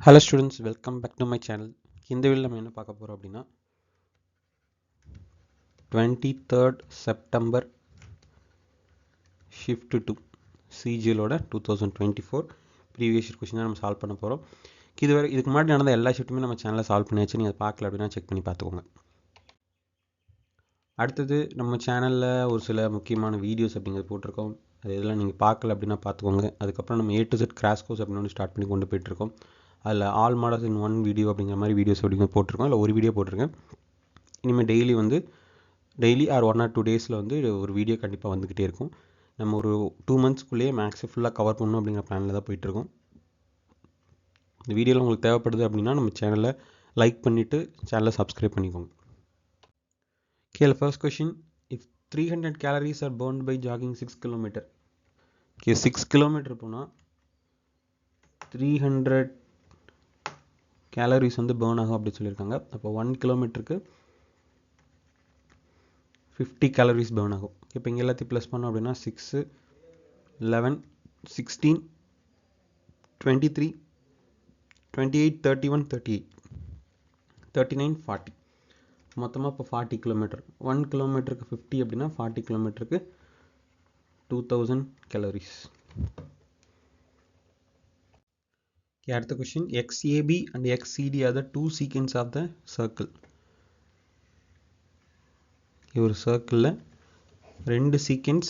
Hello students, welcome back to my channel. இந்த வீடியோவில் நம்ம என்ன பார்க்க போகிறோம் அப்படின்னா 23rd செப்டம்பர் ஷிஃப்ட் டு சிஜிஎலோட 2024 ப்ரீவியஸ் இயர் கொஷின் தான் நம்ம சால்வ் பண்ண போகிறோம். இதுக்கு முன்னாடி நடந்த எல்லா ஷிஃப்ட்டுமே நம்ம சேனலில் சால்வ் பண்ணியாச்சு. நீங்கள் அதை பார்க்கல அப்படின்னா செக் பண்ணி பார்த்துக்கோங்க. அடுத்தது நம்ம சேனலில் ஒரு சில முக்கியமான வீடியோஸ் அப்படிங்கிறது போட்டிருக்கோம். அது இதெல்லாம் நீங்கள் பார்க்கல அப்படின்னா பார்த்துக்கோங்க. அதுக்கப்புறம் நம்ம A to Z crash course அப்படின்னு ஸ்டார்ட் பண்ணி கொண்டு போயிட்டுருக்கோம். அதில் all models in one video அப்படிங்கிற மாதிரி வீடியோஸ் அப்படிங்கிற போட்டிருக்கோம். இல்லை ஒரு வீடியோ போட்டிருக்கேன். இனிமேல் டெய்லி ஆர் 1 or 2 டேஸில் ஒரு வீடியோ கண்டிப்பாக வந்துக்கிட்டே இருக்கும். நம்ம ஒரு 2 monthsக்குள்ளேயே மேக்ஸை ஃபுல்லாக கவர் பண்ணணும் அப்படிங்கிற பிளானில் தான் போயிட்டுருக்கோம். இந்த வீடியோவில் உங்களுக்கு தேவைப்படுது அப்படின்னா நம்ம சேனலை லைக் பண்ணிவிட்டு சேனலை சப்ஸ்கிரைப் பண்ணிக்கோங்க. Okay, the first question, if 300 calories are burned by jogging 6 km. Okay, 6 km போனால் 300 calories burn ஆகும் அப்படி சொல்லியிருக்காங்க. அப்போ 1 கிலோமீட்டருக்கு 50 calories burn ஆகும். இப்போ இங்கே எல்லாத்தையும் ப்ளஸ் பண்ணோம் அப்படின்னா 6, 11, 16, 23, 28, 31, 38, 39, 40. மொத்தமாக இப்போ 40 கிலோமீட்டர். 1 கிலோமீட்டருக்கு 50 அப்படின்னா 40 கிலோமீட்டருக்கு 2000 calories. அடுத்த question, XAB and XCD are the two secants of the circle. ஒரு சர்க்கிளில் ரெண்டு சீக்கெண்ட்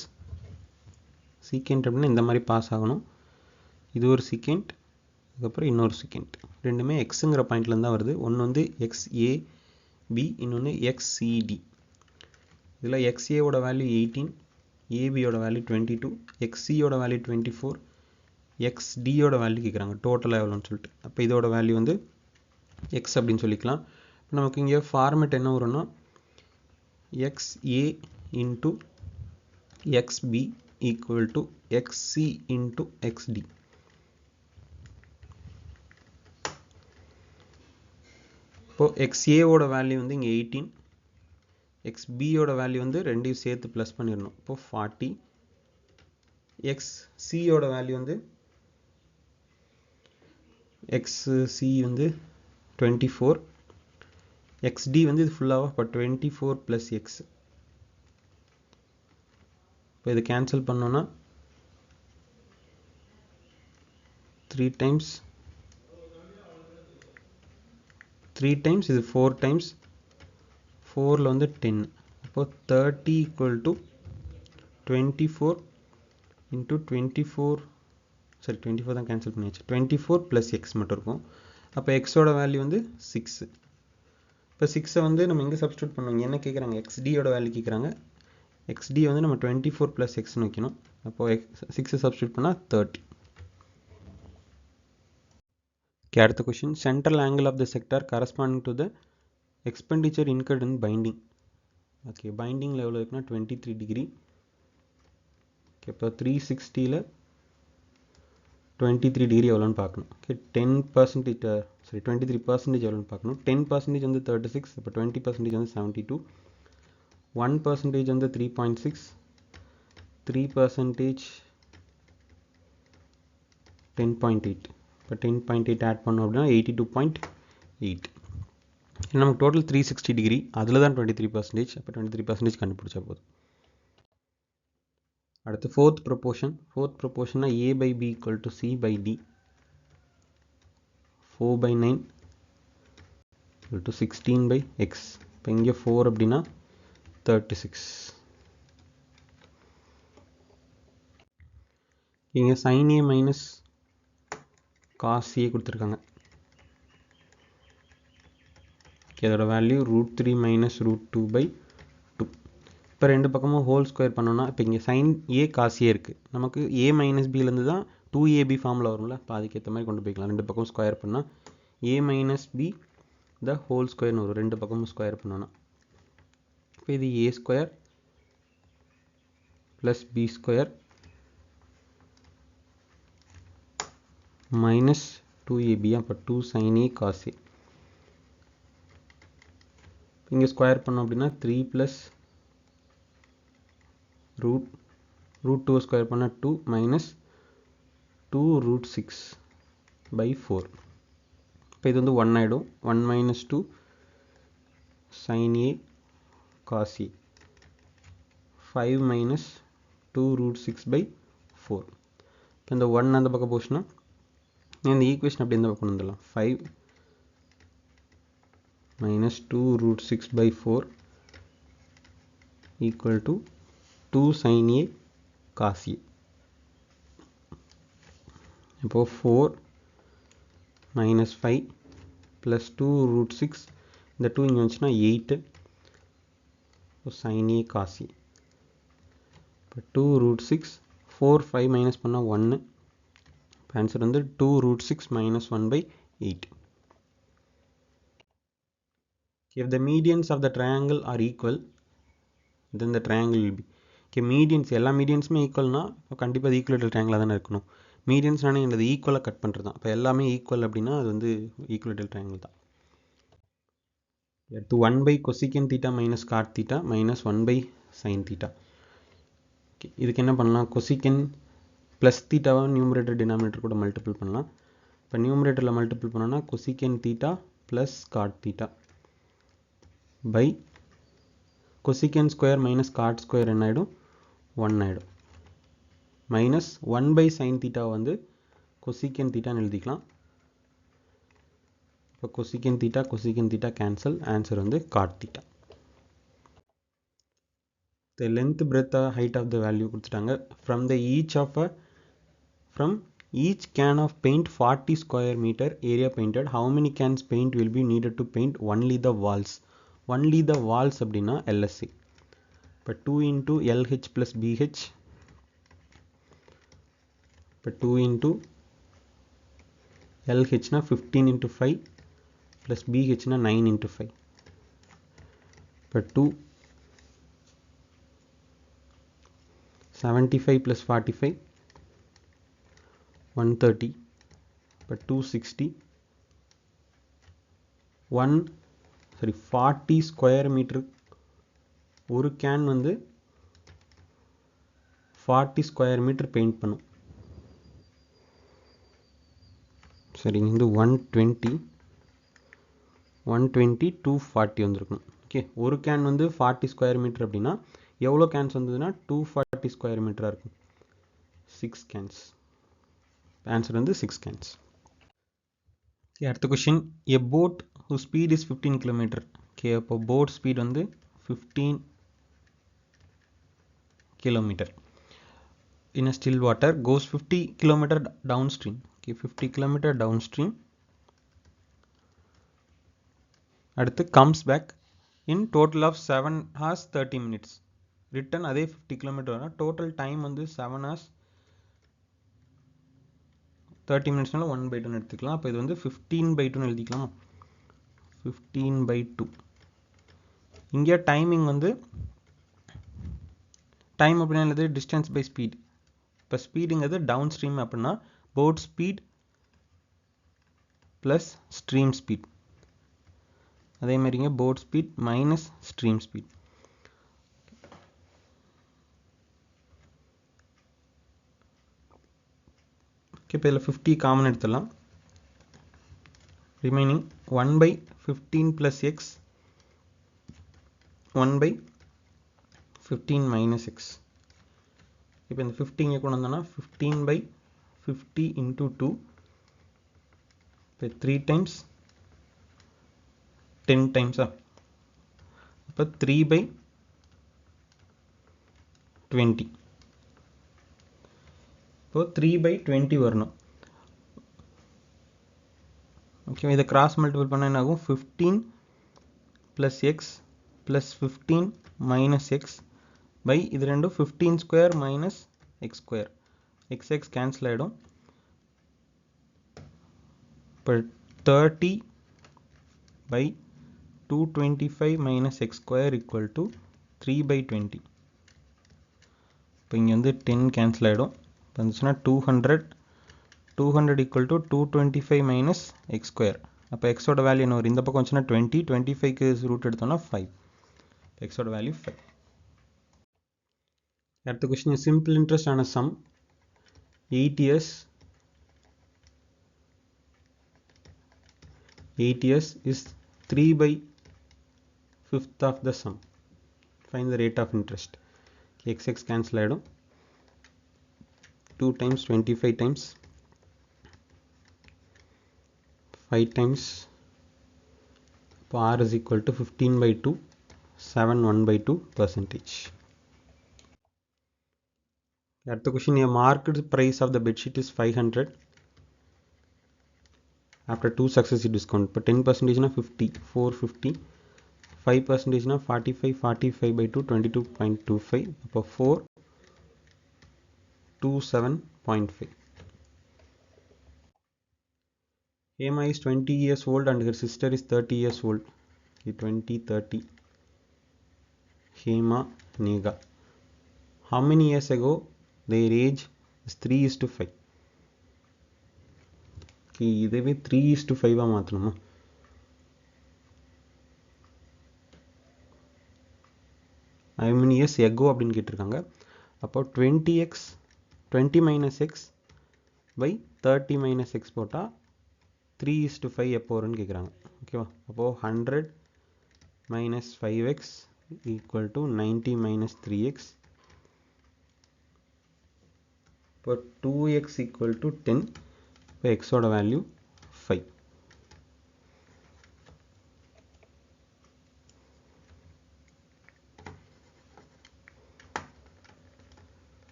அப்படின்னா இந்த மாதிரி பாஸ் ஆகணும். இது ஒரு சீக்கெண்ட், அதுக்கப்புறம் இன்னொரு சீக்கெண்ட். ரெண்டுமே எக்ஸுங்கிற பாயிண்ட்லேருந்து தான் வருது. ஒன்று XAB, இன்னொன்று XCD. இதில் XAவோட வேல்யூ 18, ஏபியோட வேல்யூ 22, XCயோட வேல்யூ 24, XDயோட வேல்யூ கேட்குறாங்க டோட்டலாக எவ்வளோன்னு சொல்லிட்டு. அப்போ இதோட வேல்யூ X அப்படின்னு சொல்லிக்கலாம். நமக்கு இங்கே ஃபார்மேட் என்ன வரும்னா XA into XB equal to XC into XD. இப்போ XAவோட வேல்யூ இங்கே 18, XBயோட வேல்யூ ரெண்டையும் சேர்த்து ப்ளஸ் பண்ணிடணும். இப்போ 40, XCயோட வேல்யூ XC 24, XD இது ஃபுல்லாக இப்போ 24 + X. இப்போ இது கேன்சல் பண்ணோன்னா 3 times இது 4 times 4ல் 10. அப்போ 30 equal to 24 into 24, சரி 24 தான் கேன்சல் பண்ணியாச்சு. 24 + X மட்டும் இருக்கும். அப்போ எக்ஸோட வேல்யூ 6. இப்போ 6 நம்ம எங்கே சப்ஸ்டியூட் பண்ணுவோம்? என்ன கேட்குறாங்க? XDயோட வேல்யூ கேட்குறாங்க. XD நம்ம 24 + X வைக்கணும். அப்போ 6 சப்ஸ்டியூட் பண்ணால் 30. அடுத்த question, central angle of the sector corresponding to the expenditure incurred in binding. Okay, பைண்டிங்கில் எவ்வளோ இருக்குன்னா 23 டிகிரி. ஓகே, இப்போ 360ல் 23 டிகிரி எவ்வளோன்னு பார்க்கணும். ஓகே, 10%, சரி 23% எவ்வளோன்னு பார்க்கணும். 10% 36, இப்போ 20% 72, 1% 3.6, 3% 10.8. இப்போ 10.8 ஆட் பண்ணோம் அப்படின்னா 82.8. நமக்கு டோட்டல் 360 டிகிரி, அதில் தான் 23%. அப்போ 23% கண்டுபிடிச்சா போதும். அடுத்து fourth ப்ரொபோர்ஷன்னா A/B equal to C/D. 4/9 equal to 16/X. இப்போ இங்கே 4 அப்படின்னா 36. இங்கே sin A minus cos A கொடுத்துருக்காங்க. இதோட வேல்யூ √3 minus √2/2. இப்போ ரெண்டு பக்கமும் ஹோல் ஸ்கொயர் பண்ணோன்னா, இப்போ இங்கே sin A cos A இருக்குது. நமக்கு A minus Bலேருந்து தான் 2AB ஃபார்மில் வரும்ல. இப்போ அதுக்கேற்ற மாதிரி கொண்டு போய்க்கலாம். ரெண்டு பக்கம் ஸ்கொயர் பண்ணால் A minus B the whole ஸ்கொயர்னு வரும். ரெண்டு பக்கமும் ஸ்கொயர் பண்ணோன்னா இப்போ இது A square plus B square minus 2AB. அப்போ 2 sin A cos A. இங்கே ஸ்கொயர் பண்ணோம் அப்படின்னா 3 + √2 ஸ்கொயர் பண்ணால் 2 மைனஸ் 2 √6/4. இப்போ இது வந்து 1 ஆகிடும். 1 minus 2 sin A cos A. 5 minus 2 root 6 by 4. இப்போ இந்த 1 அந்த பக்கம் போச்சுன்னா இந்த ஈக்குவேஷன் அப்படி இந்த பக்கம் வந்துடலாம். 5 minus 2 root 6 by 4 equal to 2 sin A cos A. இப்போ 4 minus 5 plus 2 root 6, இந்த 2 இங்கே வந்துச்சுன்னா 8 sin A cos A. இப்போ 2 root 6 4 5 மைனஸ் பண்ணால் 1. ஆன்சர் வந்து 2 root 6 minus 1 by 8. If the medians of the triangle are equal, then the triangle will be. Okay, medians எல்லா மீடியன்ஸுமே ஈக்குவல்னா கண்டிப்பாக அது ஈக்குவலேட்டர் ட்ரையாங்கிளாக தானே இருக்கணும். மீடியன்ஸ்னாலே என்னது ஈக்குவலாக கட் பண்ணுறது தான். இப்போ எல்லாமே ஈக்குவல் அப்படின்னா அது வந்து ஈக்குவலேட்டர் ட்ரையாங்கிள் தான். அடுத்து 1 by cosecant theta minus cot theta minus 1 by sin theta. Okay, இதுக்கு என்ன பண்ணலாம்? cosecant ப்ளஸ் தீட்டாவை நியூமரேட்டர் டினாமினேட்டர் கூட மல்டிபிள் பண்ணலாம். இப்போ நியூமரேட்டரில் மல்டிபிள் பண்ணோன்னா cosecant theta plus cot theta by cosecant square minus cot square என்ன ஆகிடும்? 1 ஆகிடும். மைனஸ் 1 by sin theta வந்து cosecant thetaன்னு எழுதிக்கலாம். இப்போ cosecant theta கேன்சல். ஆன்சர் வந்து cot theta. The length, breadth, height of the value கொடுத்துட்டாங்க. From each can of paint 40 square meter area painted, how many cans paint will be needed to paint only the walls? Only the walls அப்படின்னா LSA. இப்போ 2 into LH plus BH. இப்போ 2 into LH னா 15 into 5 plus BH னா 9 into 5. இப்போ 2 75 plus 45 130. இப்போ 260 40 square metre ஒரு can வந்து 40 square metre paint பண்ணும். சரி, இது 120 240 வந்திருக்கும். ஓகே, ஒரு கேன் வந்து 40 ஸ்கொயர் மீட்டர் அப்படின்னா எவ்வளோ கேன்ஸ் வந்ததுன்னா 240 ஸ்கொயர் மீட்டராக இருக்கும். 6 கேன்ஸ். ஆன்சர் வந்து 6 கேன்ஸ். அடுத்த question, a boat whose speed is 15 km. Okay, அப்போ போட் ஸ்பீட் வந்து 15 km in a still water goes 50 km downstream. Okay, 50 km downstream. அடுத்து comes back in total of 7 hours 30 minutes. Return அதே 50 km வரும். Total time வந்து 7 hours 30 minutesனால 1/2 எடுத்துக்கலாம். அப்போ இது வந்து 15/2 எழுதிக்கலாமா? 15/2. இங்கே டைமிங் வந்து டைம் அப்படின்னா என்னது? Distance by speed. இப்போ ஸ்பீடுங்கிறது டவுன் ஸ்ட்ரீம் அப்படின்னா boat speed plus stream speed. அதே மாதிரிங்க boat speed minus stream speed. Okay, இப்போ இதில் 50 காமன் எடுத்துடலாம். Remaining 1/15 plus x 1/15 minus x. இப்போ இந்த 50 இங்கே கொண்டு வந்தோன்னா 15/50 into 2. இப்போ 3 times 10 times. இப்போ 3/20. இப்போ 3/20 வரணும். ஓகே, இதை கிராஸ் மல்டிபிள் பண்ணால் என்ன ஆகும்? 15 plus x plus 15 minus x by இது ரெண்டும் 15 square minus x square. X cancel ஆகிடும். இப்போ 30/225 minus x square equal to 3/20. இப்போ இங்கே வந்து 10 கேன்சல் ஆகிடும். இப்போ வந்துச்சுன்னா 200 equal to 225 minus x square. அப்போ எக்ஸோட வேல்யூ என்ன வரும்? இந்த பக்கம் வந்துச்சுன்னா 20, 25க்கு ரூட் எடுத்தோம்னா 5. எக்ஸோட வேல்யூ 5. அடுத்த கொஸ்டின், சிம்பிள் இன்ட்ரெஸ்ட் ஆன some 8 years 8 years is 3 by 5th of the sum. Find the rate of interest. X cancel ஆகிடும். 2 times 25 times 5 times R is equal to 15 by 2, 7 1 by 2 percentage. அடுத்த question, a market price of the bedsheet is 500 after 2 successive discount. இப்போ 10% na 50, 450, 5% na 45, 45 by 2, 22.25, அப்போ 4 27.5. Hema is 20 years old and her sister is 30 years old. 20 30. Hema Nega. How many years ago their age is 3:5? Okay, இதுவே 3:5 மாற்றணுமா? How many years ago அப்படின்னு கேட்டிருக்காங்க. அப்போ 20 minus x by 30 minus x போட்டால் 3:5 எப்போ வரும்னு கேட்குறாங்க. ஓகேவா? அப்போது 100 minus 5x equal to 90 minus 3x. இப்போ 2x equal to 10. இப்போ x ஓட வேல்யூ 5.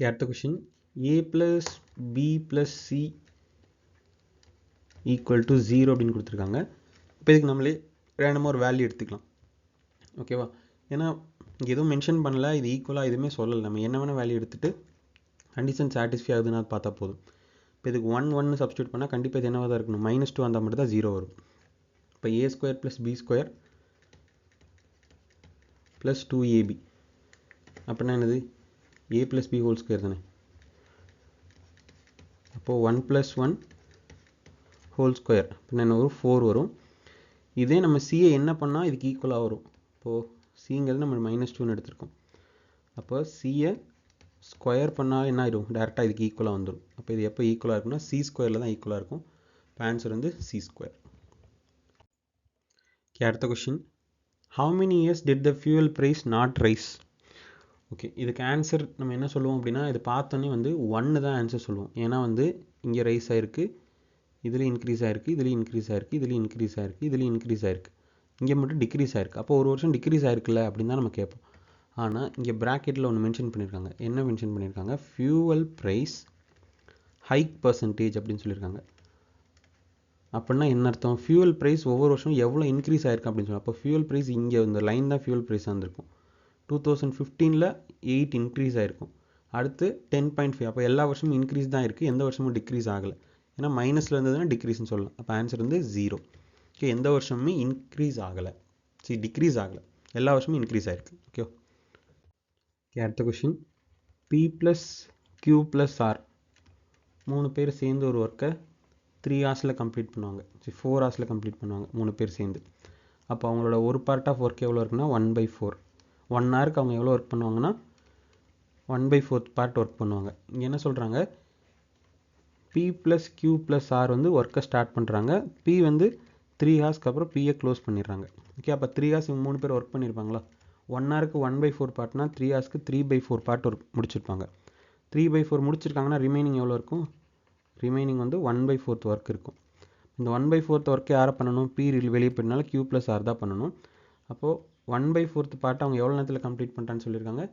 அடுத்த question, a plus b plus c equal to 0 அப்படின்னு கொடுத்துருக்காங்க. இப்போ இதுக்கு நம்மளே ரேண்டமாக ஒரு வேல்யூ எடுத்துக்கலாம். ஓகேவா? ஏன்னா இங்கே எதுவும் மென்ஷன் பண்ணல, இது ஈக்குவலாக எதுவுமே சொல்லலை. நம்ம என்ன வேணால் வேல்யூ எடுத்துகிட்டு கண்டிஷன் சாட்டிஸ்ஃபை ஆகுதுன்னா பார்த்தா போதும். இப்போ இதுக்கு 1 சப்ஸ்டியூட் பண்ணால் கண்டிப்பாக இது என்னவாக தான் இருக்கணும், -2 வந்தால் மட்டும் தான் 0 வரும். இப்போ a² + b² + 2ab அப்படின்னா என்னது, a + b ஹோல் ஸ்கொயர் தானே. அப்போது 1 + 1 ஹோல் ஸ்கொயர் அப்படின்னா என்ன வரும், 4 வரும். இதே நம்ம சியை என்ன பண்ணால் இதுக்கு ஈக்குவலாக வரும். இப்போது சிங்கிறது நம்ம -2ன்னு எடுத்திருக்கோம். அப்போ சியை ஸ்கொயர் பண்ணால் என்ன ஆகிடும், டேரெக்டாக இதுக்கு ஈக்குவலாக வந்துடும். அப்போ இது எப்போ ஈக்குவலாக இருக்குன்னா c² தான் ஈக்குவலாக இருக்கும். இப்போ ஆன்சர் வந்து c². அடுத்த question, how many years did the fuel price not rise? Okay, இதுக்கு ஆன்சர் நம்ம என்ன சொல்லுவோம் அப்படின்னா, இது பார்த்தோன்னே வந்து 1 தான் ஆன்சர் சொல்லுவோம். ஏன்னா வந்து இங்கே ரைஸ் ஆகிருக்கு, இதுலேயும் இன்க்ரீஸ் ஆகிருக்கு, இதுலேயும் இன்க்ரீஸ் ஆகிருக்கு, இதுலேயும் இன்க்ரீஸ் ஆகிருக்கு, இதுலேயும் இன்க்ரீஸ் ஆகிருக்கு, இங்கே மட்டும் டிக்ரீஸ் ஆகிருக்கு. அப்போ ஒரு வருஷம் டிக்ரீஸ் ஆகிருக்குல்ல அப்படின்னு தான் நம்ம கேட்போம். ஆனால் இங்கே ப்ராக்கெட்டில் ஒன்று மென்ஷன் பண்ணியிருக்காங்க. என்ன மென்ஷன் பண்ணியிருக்காங்க, ஃபியூவல் ப்ரைஸ் ஹைக் பர்சன்டேஜ் அப்படின்னு சொல்லியிருக்காங்க. அப்படின்னா என்ன அர்த்தம், ஃபியூவல் ப்ரைஸ் ஒவ்வொரு வருஷம் எவ்வளோ இன்க்ரீஸ் ஆகிருக்கு அப்படின்னு சொல்லலாம். அப்போ ஃபியூவல் ப்ரைஸ் இங்கே இந்த லைன் தான் ஃபியூவல் ப்ரைஸ் வந்திருக்கும். 2015 8 இன்க்ரீஸ் ஆகிருக்கும், அடுத்து 10.5. அப்போ எல்லா வருஷமும் இன்க்ரீஸ் தான் இருக்குது, எந்த வருஷமும் டிக்ரீஸ் ஆகலை. ஏன்னா மைனஸில் இருந்ததுன்னா டிக்ரீஸ்னு சொல்லலாம். அப்போ ஆன்சர் வந்து 0. ஓகே, எந்த வருஷமுமே இன்க்ரீஸ் ஆகலை, டிக்ரீஸ் ஆகலை, எல்லா வருஷமும் இன்க்ரீஸ் ஆகிருக்கு. ஓகே, அடுத்த கொஷின், P + Q + R 3 பேர் சேர்ந்து ஒரு ஒர்க்கை 3 ஹவர்ஸில் கம்ப்ளீட் பண்ணுவாங்க. 4 ஹவர்ஸில் கம்ப்ளீட் பண்ணுவாங்க 3 பேர் சேர்ந்து. அப்போ அவங்களோட ஒரு பார்ட் ஆஃப் ஒர்க் எவ்வளோ இருக்குன்னா 1/4. 1 ஹவருக்கு அவங்க எவ்வளோ ஒர்க் பண்ணுவாங்கன்னா 1/4 பார்ட் ஒர்க் பண்ணுவாங்க. இங்கே என்ன சொல்கிறாங்க, P + Q + R வந்து ஒர்க்கை ஸ்டார்ட் பண்ணுறாங்க. P வந்து 3 ஹவர்ஸ்க்கு அப்புறம் Pயை க்ளோஸ் பண்ணிடுறாங்க. ஓகே, அப்போ 3 ஹவர்ஸ் இவங்க 3 பேர் ஒர்க் பண்ணியிருப்பாங்களா. 1 ஹவருக்கு 1/4 பார்ட்னா 3 ஹவர்ஸ்க்கு 3/4 பார்ட் ஒர்க் முடிச்சிருப்பாங்க. 3/4 முடிச்சிருக்காங்கன்னா ரிமைனிங் எவ்வளோ இருக்கும், ரிமைனிங் வந்து 1/4 ஒர்க் இருக்கும். இந்த 1/4 ஒர்க்கு யாரை பண்ணணும், P வெளியே போயிட்டனால Q + R தான் பண்ணணும். அப்போது 1/4 பார்ட் அவங்க எவ்வளோ நேரத்தில் கம்ப்ளீட் பண்ணுறான்னு சொல்லியிருக்காங்க,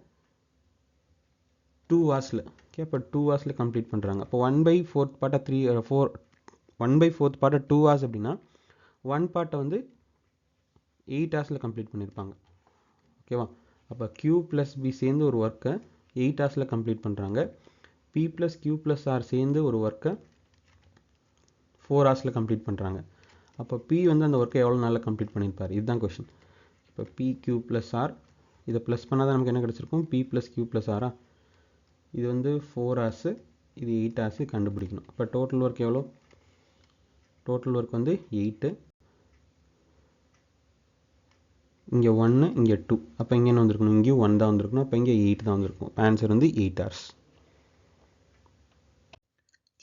2 ஹவர்ஸில். ஓகே, அப்போ 2 ஹவர்ஸில் கம்ப்ளீட் பண்ணுறாங்க. அப்போ 1/4 பார்ட்டை 1/4 பார்ட்டை 2 ஹவர்ஸ் அப்படின்னா 1 பார்ட்டை வந்து 8 ஹவர்ஸில் கம்ப்ளீட் பண்ணியிருப்பாங்க. ஓகேவா? அப்போ Q + B சேர்ந்து ஒரு ஒர்க்கை 8 ஹவர்ஸில் கம்ப்ளீட் பண்ணுறாங்க. P + Q + R சேர்ந்து ஒரு ஒர்க்கை 4 ஹவர்ஸில் கம்ப்ளீட் பண்ணுறாங்க. அப்போ P வந்து அந்த ஒர்க்கை எவ்வளோ நாளில் கம்ப்ளீட் பண்ணியிருப்பார், இதுதான் கொஷின். இப்போ P Q + R இதை ப்ளஸ் பண்ணால் தான் நமக்கு என்ன கிடச்சிருக்கும், P + Q + R. இது வந்து 4 ஹவர்ஸு, இது 8 ஹவர்ஸு கண்டுபிடிக்கணும். இப்போ டோட்டல் ஒர்க் எவ்வளோ, டோட்டல் ஒர்க் வந்து 8, இங்கே 1, இங்கே 2. அப்போ இங்கே என்ன வந்திருக்கணும், இங்கேயும் 1 தான் வந்திருக்கணும். அப்போ இங்கே 8 தான் வந்திருக்கும். ஆன்சர் வந்து 8 hours.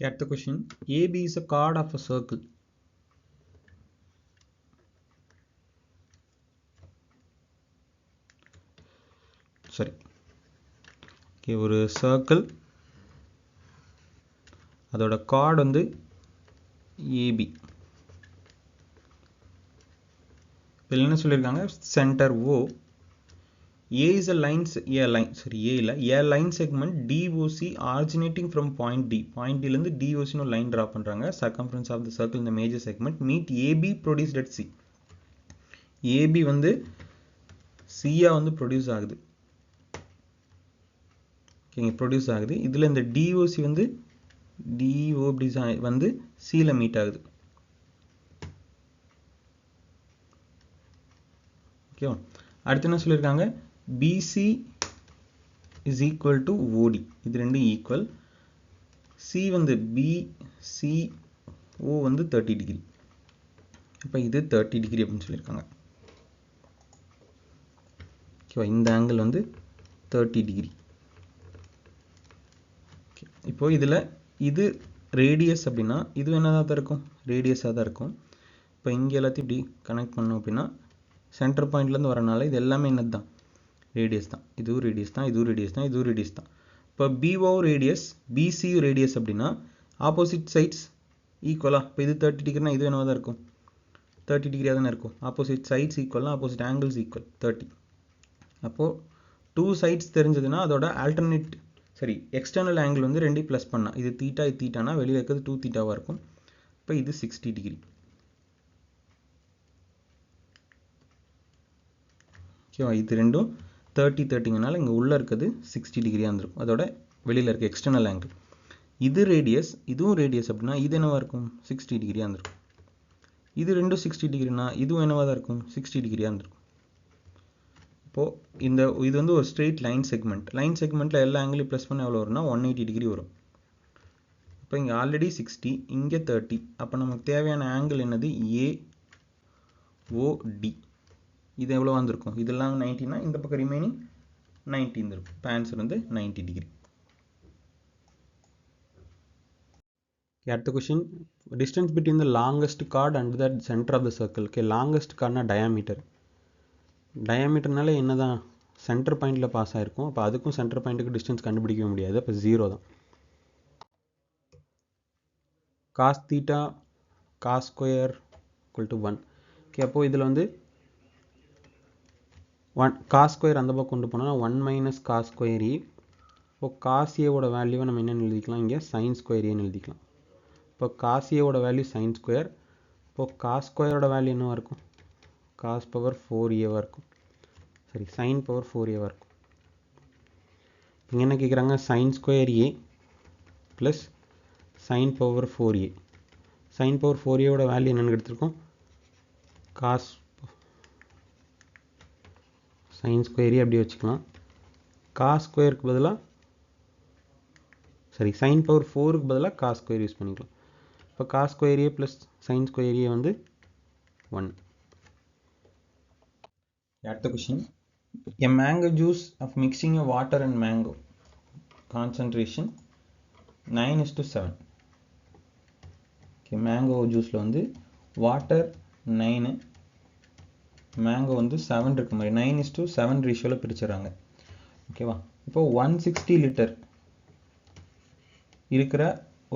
Get the question. AB is a chord of a circle. Sorry. Okay, ஒரு circle. அதோட chord வந்து AB. இதில் என்ன சொல்லியிருக்காங்க? Center O. A is a line segment DOC originating from point D. Point D லேருந்து DOC னு line draw பண்றாங்க. Circumference of the circle in the major segment meet AB produced at C. AB வந்து C ஆ வந்து produce ஆகுது. ஓகேங்க, produce ஆகுது. இதில் இந்த DOC வந்து DOB வந்து C ல மீட் ஆகுது. ஓகேவா? அடுத்து என்ன சொல்லியிருக்காங்க? BC is equal to OD. இது ரெண்டும் ஈக்குவல். C வந்து BCO வந்து 30 டிகிரி. அப்போ இது 30 டிகிரி அப்படின்னு சொல்லியிருக்காங்க. ஓகேவா? இந்த ஆங்கிள் வந்து 30 டிகிரி. இப்போ இதில் இது ரேடியஸ் அப்படின்னா இது என்னதான் தான் இருக்கும்? ரேடியஸாக தான் இருக்கும். இப்போ இங்கே எல்லாத்தையும் இப்படி கனெக்ட் பண்ணோம் அப்படின்னா சென்டர் பாயிண்ட்லேருந்து வரனால இது எல்லாமே என்னது தான்? ரேடியஸ் தான். இதுவும் ரேடியஸ் தான், இதுவும் ரேடியஸ் தான், இதுவும் ரேடியஸ் தான். இப்போ BO ரேடியஸ், BC ரேடியஸ் அப்படின்னா ஆப்போசிட் சைட்ஸ் ஈக்குவலா? இப்போ இது 30 டிகிரினா இது என்னவா தான் இருக்கும்? 30 டிகிரியாக தானே இருக்கும். ஆப்போசிட் சைட்ஸ் ஈக்குவல்னா ஆப்போசிட் ஆங்கிள்ஸ் ஈக்குவல் 30. அப்போது 2 சைட்ஸ் தெரிஞ்சதுன்னா அதோட ஆல்டர்னேட் எக்ஸ்டர்னல் ஆங்கிள் வந்து ரெண்டையும் ப்ளஸ் பண்ணால் இது தீட்டா இது தீட்டானா வெளியில் இருக்கிறது 2 தீட்டாவாக இருக்கும். இப்போ இது 60 டிகிரி. ஓகேவா? இது ரெண்டும் 30-30ங்கனால இங்கே உள்ளே இருக்கிறது 60 டிகிரியாக இருந்திருக்கும். அதோட வெளியில் இருக்க எக்ஸ்டர்னல் ஆங்கிள். இது ரேடியஸ், இதுவும் ரேடியஸ் அப்படின்னா இது என்னவாக இருக்கும்? 60 டிகிரியாக இருந்திருக்கும். இது ரெண்டும் 60 டிகிரினா இதுவும் என்னவாக தான் இருக்கும்? 60 டிகிரியாக இருந்திருக்கும். இப்போது இது வந்து ஒரு ஸ்ட்ரெயிட் லைன் செக்மெண்ட். லைன் செக்மெண்ட்டில் எல்லா ஆங்கிளையும் ப்ளஸ் பண்ண எவ்வளோ வரும்னா 180 டிகிரி வரும். இப்போ இங்கே ஆல்ரெடி 60, இங்கே 30. அப்போ நமக்கு தேவையான ஆங்கிள் என்னது? AOD. இது எவ்வளோ வந்திருக்கும்? இதெல்லாம் 90னா இந்த பக்கம் ரிமைனிங் 90 இருந்திருக்கும். இப்போ ஆன்சர் வந்து 90 டிகிரி. அடுத்த question. Distance between the longest chord and the centre of the circle. Okay, longest கார்ட்னா டயாமீட்டர். டயாமீட்டர்னால என்ன தான்? சென்டர் பாயிண்டில் பாஸ் ஆகிருக்கும். அப்போ அதுக்கும் சென்டர் பாயிண்ட்டுக்கு டிஸ்டன்ஸ் கண்டுபிடிக்க முடியாது. அப்போ 0 தான். Cos theta cos square equal to 1. Okay, அப்போது இதில் வந்து காஸ் ஸ்கொயர் அந்த பக்கம் கொண்டு போனால் 1 மைனஸ் காஸ் ஸ்கொயர் ஏ. இப்போது காஸ் ஏவோட வேல்யூவை நம்ம என்னென்னு எழுதிக்கலாம்? இங்கே சைன் ஸ்கொயர் ஏன்னு எழுதிக்கலாம். இப்போ காஸ் ஏவோட வேல்யூ சைன் ஸ்கொயர். இப்போது காஸ் ஸ்கொயரோட வேல்யூ என்னவாக இருக்கும்? காஸ் பவர் 4ஏவாக இருக்கும். சைன் பவர் 4ஏவாக இருக்கும். இங்கே என்ன கேட்குறாங்க? Sine square A plus sine power 4ஏ. சைன் பவர் 4ஏவோட வேல்யூ என்னென்னு எடுத்துருக்கோம்? காஸ் சைன் ஸ்கொயர் ஏ அப்படியே வச்சுக்கலாம். காஸ் ஸ்கொயருக்கு பதிலாக சைன் பவர் 4க்கு பதிலாக காஸ் ஸ்கொயர் யூஸ் பண்ணிக்கலாம். இப்போ cos square A plus sign square ஏ வந்து 1. அடுத்த question. A mango juice of mixing a water and mango concentration 9:7. Okay, mango juiceல வந்து water 9, mango வந்து 7 இருக்க மாதிரி 9:7 ரேஷியோல பிரிச்சுறாங்க. ஓகேவா? இப்போ 160 லிட்டர் இருக்கிற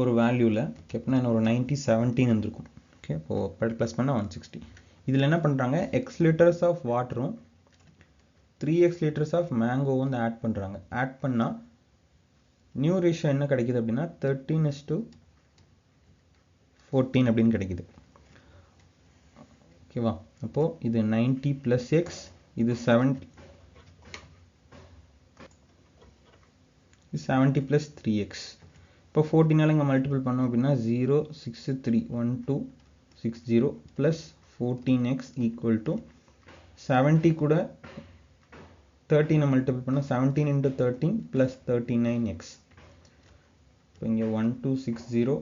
ஒரு வேல்யூவில் கேப்னா என்ன ஒரு 90-17 இருந்திருக்கும். ஓகே, இப்போது ப்ளஸ் பண்ணால் 160. இதில் என்ன பண்ணுறாங்க? x லிட்டர்ஸ் ஆஃப் வாட்டரும் 3x லிட்டர்ஸ் ஆஃப் மேங்கோ வந்து ஆட் பண்ணுறாங்க. ஆட் பண்ணால் நியூ ரேஷியோ என்ன கிடைக்குது அப்படின்னா 13:14 அப்படின்னு கிடைக்குது. ஓகேவா? அப்போது இது 90 + x, இது 70 + 3x. இப்போ 14 இங்கே மல்டிபிள் பண்ணோம் அப்படின்னா 0631260 + 14x = 70 கூட 13 மல்டிபிள் பண்ணால் 17 × 13 + 39x. இப்போ இங்கே 1260.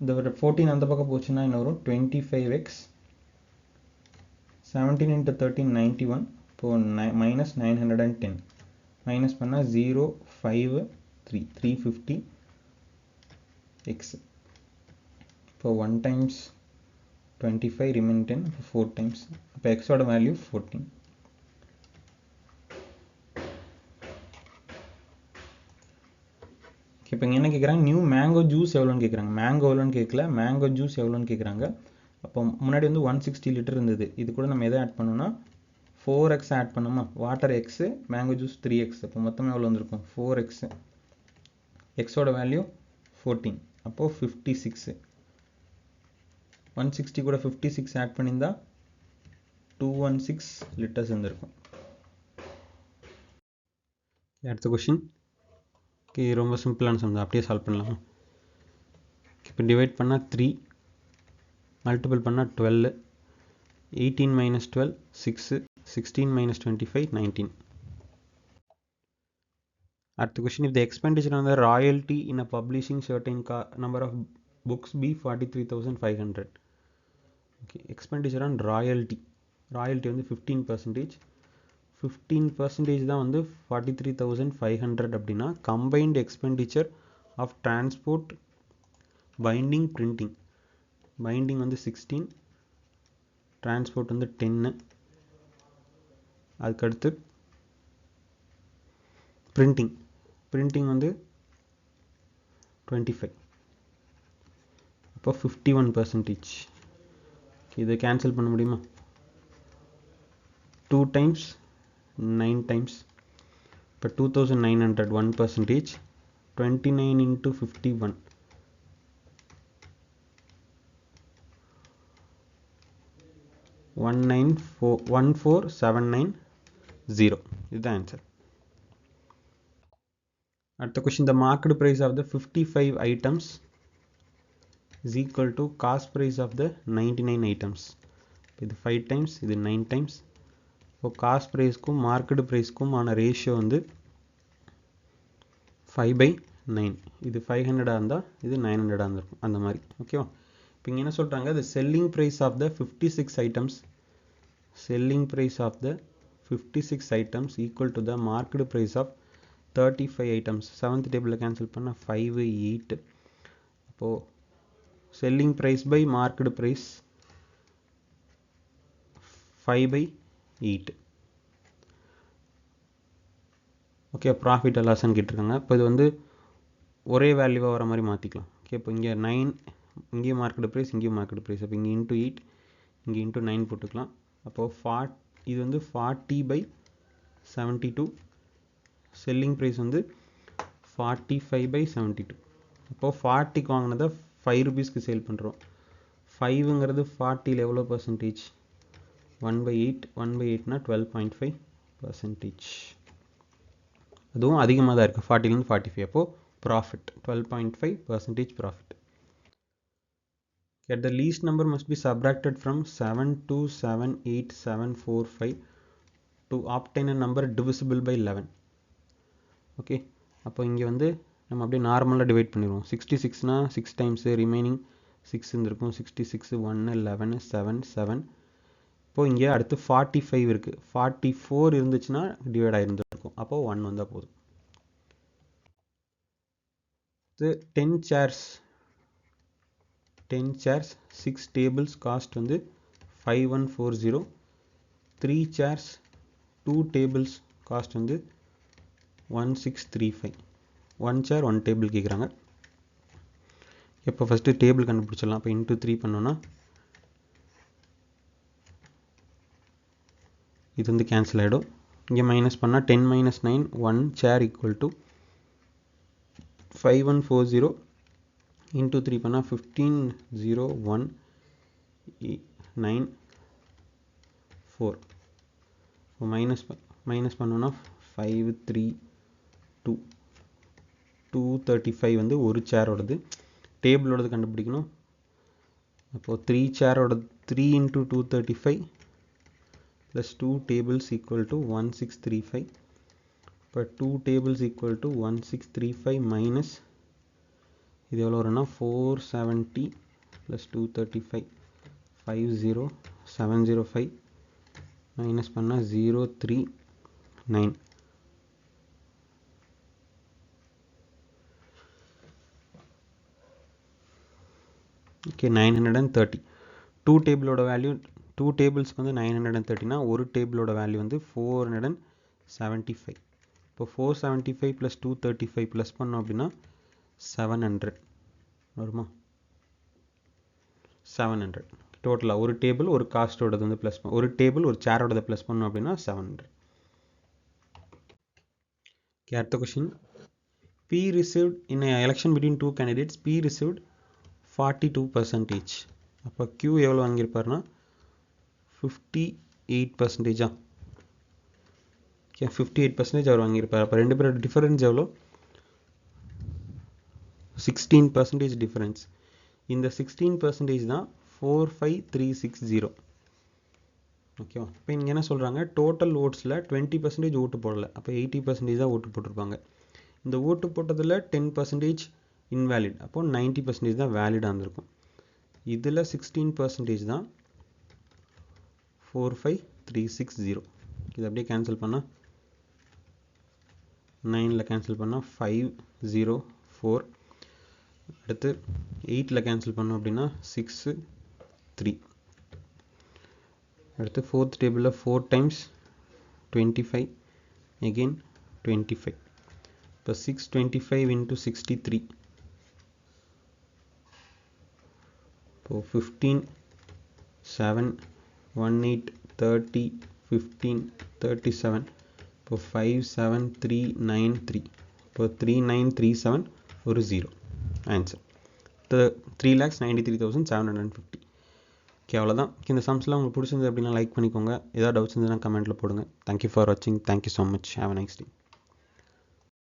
இந்த 14 அந்த பக்கம் போச்சுன்னா என்ன வரும்? 25x. 17 × 13 91. இப்போது -910 மைனஸ் பண்ணால் 053 350 x. இப்போ 1 times 25 remaining 10, 4 times. இப்போ x ஓட வேல்யூ 14. இப்போ இங்கே என்ன கேட்குறாங்க, நியூ மேங்கோ ஜூஸ் எவ்வளோன்னு கேட்குறாங்க. மேங்கோ எவ்வளோன்னு கேட்கல, மேங்கோ ஜூஸ் எவ்வளோன்னு கேட்குறாங்க. அப்போ முன்னாடி வந்து 160 லிட்டர் இருந்தது, இது கூட நம்ம எதை ஆட் பண்ணோம்னா 4x ஆட் பண்ணோமா, water x, mango juice 3x. அப்போ மொத்தமாக எவ்வளோ வந்திருக்கும் 4x, எக்ஸோட வேல்யூ 14, அப்போது 56. 160 கூட 56 ஆட் பண்ணியிருந்தா 216 லிட்டர்ஸ் இருந்திருக்கும். அடுத்த கொஷின் ஓகே, ரொம்ப சிம்பிளான சம் தான், அப்படியே சால்வ் பண்ணலாமா. இப்போ டிவைட் பண்ணால் 3, மல்டிபிள் பண்ணால் 12, 18 minus 12 6, 16 minus 25 19. அடுத்த question, if the expenditure on the royalty in a publishing certain number of books be 43,500. Okay, expenditure on royalty, royalty வந்து 15%, 15% தான் வந்து 43,500 அப்படின்னா combined expenditure of transport, binding, printing. Binding வந்து 16, transport வந்து 10, அதுக்கடுத்து printing, printing வந்து 25, அப்போ 51%. இதை கேன்சல் பண்ண முடியுமா, 2 times 9 times, இப்போ 2900, 1%, 29 into 51, 14790. இதுதான் ஆன்சர். அடுத்த question, the marked price of the 55 items is equal to cost price of the 99 items. இது 5 times, இது 9 times. இப்போ காஸ்ட் ப்ரைஸ்க்கும் மார்க்கெட் ப்ரைஸ்க்கும் ஆன ரேஷியோ வந்து 5/9. இது 500 இருந்தால் இது 900 இருந்திருக்கும், அந்த மாதிரி. ஓகேவா. இப்போ இங்கே என்ன சொல்கிறாங்க, the selling price of the 56 items, selling price of the 56 items equal to the market price of 35 items. 7th டேபிளில் கேன்சல் பண்ணால் 5 8. அப்போது selling price by market price 5/8. Okay, profit லாஸ்ன்னு கேட்டிருக்காங்க. இப்போ இது வந்து ஒரே வேல்யூவாக வர மாதிரி மாற்றிக்கலாம். ஓகே, இப்போ இங்கே 9, இங்கேயும் மார்க்கெட் ப்ரைஸ், இங்கேயும் மார்க்கெட் ப்ரைஸ். அப்போ இங்கே இன்ட்டு 8, இங்கே இன்ட்டு 9 போட்டுக்கலாம். அப்போது இது வந்து 40/72, செல்லிங் ப்ரைஸ் வந்து 45/72. அப்போது 40க்கு வாங்கினதை 5 rupeesக்கு சேல் பண்ணுறோம். 5ங்கிறது 40ல் எவ்வளோ பர்சன்டேஜ், 1/8, 1/8னா 12.5%. அதுவும் அதிகமாக தான் இருக்குது, 40லேருந்து 45. அப்போது profit 12.5% profit. Yet the least number must be subtracted from 7278745 to obtain a number divisible by 11. Okay, அப்போ இங்கே வந்து நம்ம அப்படியே நார்மலாக டிவைட் பண்ணிடுவோம். 66னா 6 times, ரிமைனிங் 6 இருந்திருக்கும். 66 1 11 7 7. இப்போது இங்கே அடுத்து 45 இருக்குது. 44 இருந்துச்சுன்னா டிவைட் ஆகிருந்துருக்கும், அப்போது 1 வந்தால் போதும். 10 chairs 6 tables காஸ்ட் வந்து 5140. 3 chairs 2 tables காஸ்ட் வந்து 1635. 1 chair 1 table கேட்குறாங்க. இப்போ ஃபஸ்ட்டு டேபிள் கண்டுபிடிச்சிடலாம். இப்போ இன்ட்டு 3 பண்ணோன்னா இது வந்து கேன்சல் ஆகிடும். இங்கே மைனஸ் பண்ணால் 10 - 9 1 chair equal to 5140 இன்ட்டு 3 பண்ணால் 15019 4. மைனஸ் பண்ணோன்னா 532 235 வந்து ஒரு சேரோடது. டேபிளோடது கண்டுபிடிக்கணும். அப்போது 3 சேரோட 3 into 235 plus 2 tables equal to 1635. இப்போ 2 tables equal to 1635 minus இது எவ்வளோ வரும்னா 470 plus 235 50705 மைனஸ் பண்ணால் 039. ஓகே 930 டூ டேபிளோட வேல்யூ டூ டேபிள்ஸ்க்கு வந்து 930னா ஒரு டேபிளோட வேல்யூ வந்து 475. இப்போ 475 + 235 ப்ளஸ் பண்ணோம் அப்படின்னா 700 வருமா? 700 டோட்டலாக ஒரு டேபிள் ஒரு காஸ்ட்டோடது வந்து ப்ளஸ் ஒரு டேபிள் ஒரு சேரோடது ப்ளஸ் பண்ணோம் அப்படின்னா 700. ஓகே அடுத்த question. P received in an election between two candidates, P received 42%. அப்போ Q எவ்வளோ வாங்கியிருப்பாருன்னா 58%. ஓகே 58% அவர் வாங்கியிருப்பார். அப்போ ரெண்டு பேரோட டிஃபரன்ஸ் எவ்வளோ? 16% டிஃபரன்ஸ். இந்த 16% தான் 45360. ஓகேவா? இப்போ இங்கே என்ன சொல்கிறாங்க, டோட்டல் ஓட்ஸில் 20% ஓட்டு போடலை, அப்போ 80% தான் ஓட்டு போட்டிருப்பாங்க. இந்த ஓட்டு போட்டதில் 10% இன்வேலிட், அப்போது 90% தான் வேலிடாக இருந்திருக்கும். இதில் 16% தான் 45360. இது அப்படியே கேன்சல் பண்ணால் 9ல் கேன்சல் பண்ணால் 504. அடுத்து 8ல் கேன்சல் பண்ணோம் அப்படின்னா 63. அடுத்து ஃபோர்த் டேபிளில் 4 டைம்ஸ் 25 again 25. இப்போ 625 into 63. இப்போ 15 7 18 30 15 37. இப்போ 57393. இப்போ 3937 ஒரு 0 ஆன்சர் 3,93,750. ஓகே அவ்வளோதான். இந்த சம்ஸ்லாம் உங்களுக்கு பிடிச்சிருந்தது அப்படின்னா லைக் பண்ணிக்கோங்க. ஏதாவது டவுட்ஸ் இருந்ததுன்னா கமெண்ட்டில் போடுங்க. தேங்க்யூ ஃபார் வாட்சிங். Thank you so much. Have a nice day.